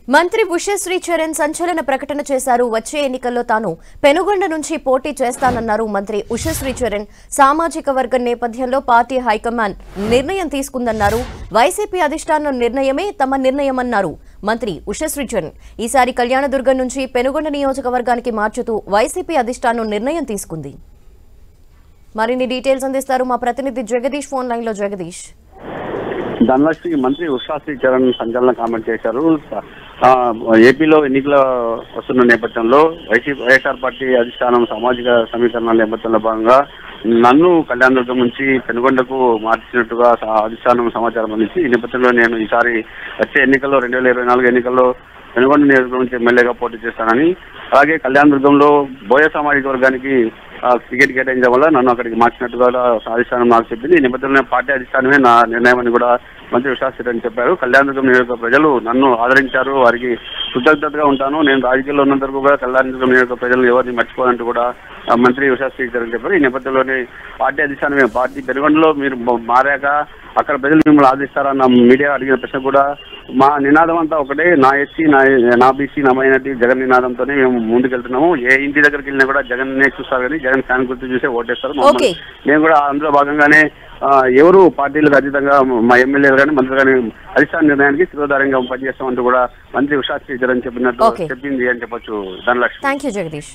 మంత్రి ఉషశ్రీ చరణ్ సంచలన ప్రకటన చేశారు. వచ్చే ఎన్నికల్లో తాను పెనుగొండ నుంచి పోటీ చేస్తానన్నారు. మంత్రి ఉషశ్రీ చరణ్ సామాజిక వర్గం నేపథ్యంలో పార్టీ హైకమాండ్ నిర్ణయం తీసుకుందన్నారు. వైసీపీ అధిష్టానం నిర్ణయమే తమ నిర్ణయమన్నారు మంత్రి ఉషశ్రీ చరణ్. ఈసారి కళ్యాణదుర్గం నుంచి పెనుగొండ నియోజకవర్గానికి మార్చుతూ వైసీపీ అధిష్టానం నిర్ణయం తీసుకుంది. మరిన్ని డీటెయిల్స్ అందిస్తారు మా ప్రతినిధి జగదీష్. ఫోన్ లైన్ లో జగదీష్. ధనలక్ష్మి మంత్రి ఉషశ్రీ చరణ్ సంచలన కామెంట్ చేశారు. ఏపీలో ఎన్నికల వస్తున్న నేపథ్యంలో వైఎస్ఆర్ పార్టీ అధిష్టానం సామాజిక సమీకరణ నేపథ్యంలో భాగంగా నన్ను కళ్యాణదుర్గం నుంచి పెనుగొండకు మార్చినట్టుగా అధిష్టానం సమాచారం అందించి ఈ నేపథ్యంలో నేను ఈసారి వచ్చే ఎన్నికల్లో 2024 ఎన్నికల్లో పెనుగొండ నియోజకవర్గం నుంచి ఎమ్మెల్యేగా పోటీ చేస్తానని, అలాగే కళ్యాణదుర్గంలో బోయ సామాజిక వర్గానికి టికెట్ కేటాయించడం వల్ల నన్ను అక్కడికి మార్చినట్టుగా అధిష్టానం నాకు చెప్పింది. ఈ నేపథ్యంలో పార్టీ అధిష్టానమే నా నిర్ణయం అని కూడా మంత్రి ఉషశ్రీ చరణ్ చెప్పారు. కళ్యాణదుర్గం నియోజకవర్గ ప్రజలు నన్ను ఆదరించారు, వారికి కృతజ్ఞతగా ఉంటాను. నేను రాజకీయాల్లో ఉన్నంత వరకు కూడా కళ్యాణదుర్గం నియోజకవర్గ ప్రజలు ఎవరిని మర్చిపోవాలంటూ కూడా మంత్రి ఉషశ్రీ చరణ్ చెప్పారు. ఈ నేపథ్యంలోనే పార్టీ అధిష్టానమే పార్టీ పెనుగొండలో మీరు మారాక అక్కడ ప్రజలు మిమ్మల్ని ఆదరిస్తారన్న మీడియా అడిగిన ప్రశ్న కూడా మా నినాదం అంతా ఒకటే, నా ఎస్సీ నా బీసీ నా మైనార్టీ జగన్ నినాదంతోనే మేము ముందుకెళ్తున్నాము. ఏ ఇంటి దగ్గరికి వెళ్ళినా కూడా జగన్నే చూస్తారు కానీ జగన్ ఫ్యాన్ గుర్తు చూసే ఓటేస్తారు. మేము కూడా అందులో భాగంగానే ఎవరు పార్టీలకు అతీతంగా మా ఎమ్మెల్యేలు కానీ మంత్రులు కానీ అధిష్టాన నిర్ణయానికి శిరోధారంగా పనిచేస్తామంటూ కూడా మంత్రి ఉషశ్రీ చరణ్ చెప్పింది అని చెప్పొచ్చు ధనలక్ష్మి. థాంక్యూ జగదీష్.